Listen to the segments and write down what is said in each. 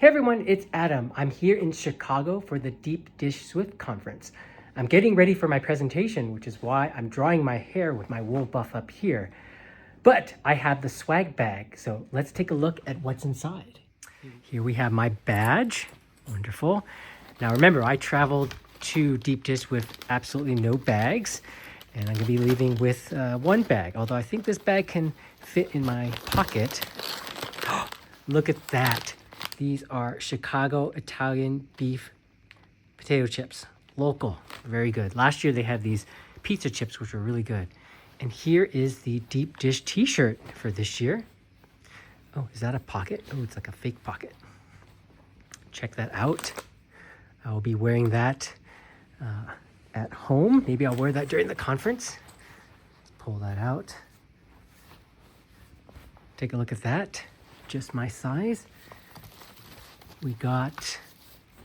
Hey everyone, it's Adam. I'm here in Chicago for the Deep Dish Swift conference. I'm getting ready for my presentation, which is why I'm drying my hair with my wool buff up here. But I have the swag bag, so let's take a look at what's inside. Here we have my badge. Wonderful. Now remember, I traveled to Deep Dish with absolutely no bags, and I'm gonna be leaving with one bag, although I think this bag can fit in my pocket. Look at that. These are Chicago Italian beef potato chips. Local, very good. Last year they had these pizza chips, which were really good. And here is the Deep Dish t-shirt for this year. Oh, is that a pocket? Oh, it's like a fake pocket. Check that out. I will be wearing that at home. Maybe I'll wear that during the conference. Pull that out. Take a look at that. Just my size. We got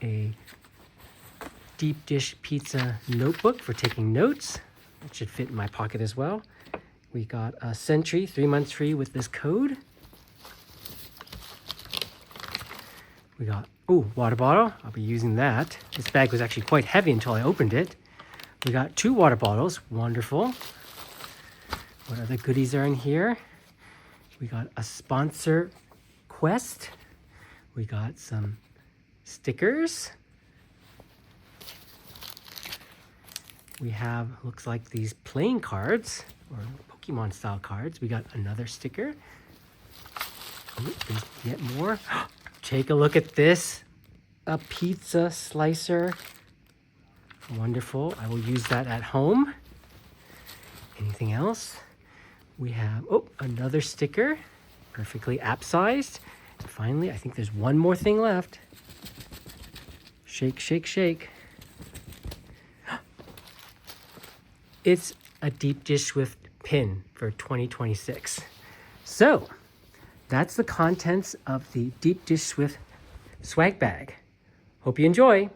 a Deep Dish pizza notebook for taking notes. It should fit in my pocket as well. We got a Sentry 3 months free with this code. We got, water bottle. I'll be using that. This bag was actually quite heavy until I opened it. We got 2 water bottles. Wonderful. What other goodies are in here? We got a sponsor quest. We got some stickers. We have, looks like these playing cards or Pokemon style cards. We got another sticker. Oh, there's yet more. Take a look at this. A pizza slicer. Wonderful. I will use that at home. Anything else? We have, another sticker. Perfectly app-sized. And finally, I think there's one more thing left. Shake, shake, shake. It's a Deep Dish Swift pin for 2026. So, that's the contents of the Deep Dish Swift swag bag. Hope you enjoy.